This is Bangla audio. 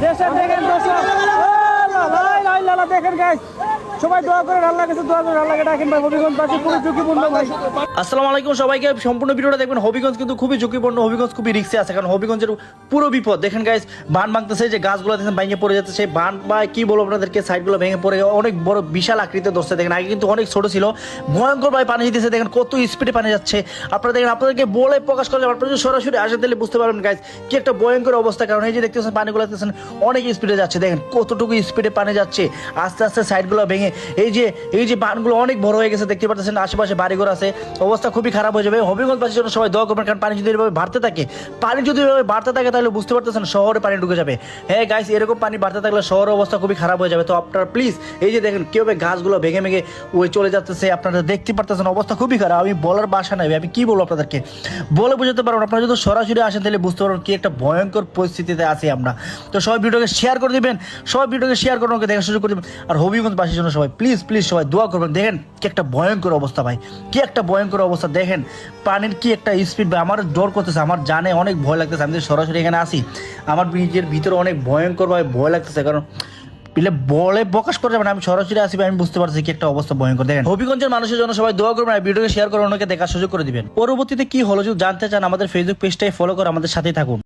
দেশের দেখেন দর্শক দেখেন গাইস সবাই দোয়া করেন আল্লাহর কাছে দোয়া করেন আল্লাহকে ডাকেন ভাই হবিগঞ্জ বাসী খুবই ঝুঁকিপূর্ণ ভাই। আসসালামু আলাইকুম সবাইকে, সম্পূর্ণ ভিডিওটা দেখবেন। হবিগঞ্জ কিন্তু খুবই ঝুঁকিপূর্ণ, হবিগঞ্জ খুবই রিস্কে আছে, কারণ হবিগঞ্জের পুরো বিপদ। দেখেন গাইস বান ভাঙতেছে, যে গাছগুলো দেখেন ভেঙে পড়ে যাচ্ছে, সেই বান বা কি বলবো আপনাদেরকে, সাইডগুলো ভেঙে পড়ে অনেক বড় বিশাল আকৃতির ধরছে। দেখেন আগে কিন্তু অনেক ছোট ছিল, ভয়ঙ্কর ভাবে পানি দিতেছে, দেখেন কত স্পিডে পানি যাচ্ছে। আপনারা দেখেন, আপনাদেরকে বলে প্রকাশ করলে আপনারা যদি সরাসরি আসেন তাহলে বুঝতে পারবেন গাইস কি একটা ভয়ঙ্কর অবস্থা। কারণ এই যে দেখতেছেন পানিগুলো দেখতেছেন অনেক স্পিডে যাচ্ছে, দেখেন কতটুকু স্পিডে পানি যাচ্ছে, আস্তে আস্তে সাইডগুলো ভেঙে এই যে বানগুলো অনেক বড় হয়ে গেছে, দেখতে পাচ্ছেন আশেপাশে বাড়িঘর আছে, অবস্থা খুবই খারাপ হয়ে যাবে। হবিগঞ্জবাসীর জন্য সবাই দোয়া করবেন, কারণ পানি যদি এভাবে বাড়তে থাকে, তাহলে বুঝতে পারতেছেন শহরে পানি ঢুকে যাবে। হ্যাঁ গাইস, এরকম পানি বাড়তে থাকলে শহরের অবস্থা খুবই খারাপ হয়ে যাবে। তো আপনারা প্লিজ এই যে দেখেন কিভাবে গাছগুলো ভেঙে ভেঙে ওই চলে যাচ্ছে, আপনারা দেখতে পারতেছেন অবস্থা খুবই খারাপ। আমি বলার ভাষা নাই, আমি কি বলবো আপনাদেরকে, বলে বুঝতে পারবেন। আপনারা যদি সরাসরি আসেন তাহলে বুঝতে পারবেন কি একটা ভয়ঙ্কর পরিস্থিতিতে আছি আমরা। তো সবাই ভিডিওকে শেয়ার করে দিবেন, সবাই ভিডিওকে শেয়ার করে ওকে দেখার সুযোগ করে দিবেন। আর হবিগঞ্জবাসীর জন্য সবাই প্লিজ সবাই দোয়া করবেন। দেখেন কি একটা ভয়ঙ্কর অবস্থা ভাই, কি একটা ভয়ঙ্কর অবস্থা। দেখেন পানির কি একটা স্পিড ভাই, আমার ডর করতেছে, আমার জানে অনেক ভয় লাগতেছে। আমি যদি সরাসরি এখানে আসি, আমার নিজের ভিতরে অনেক ভয়ঙ্কর ভাবে ভয় লাগতেছে, কারণ বলে প্রকাশ করে যাবেন। আমি সরাসরি আসি, আমি বুঝতে পারছি কি একটা অবস্থা ভয়ঙ্কর। দেখেন হবিগঞ্জের মানুষের জন্য সবাই দোয়া করবেন, আর ভিডিওকে শেয়ার করে অন্যকে দেখার সুযোগ করে দিবেন। পরবর্তীতে কি হলো যদি জানতে চান, আমাদের ফেসবুক পেজটাই ফলো করে আমাদের সাথেই থাকুন।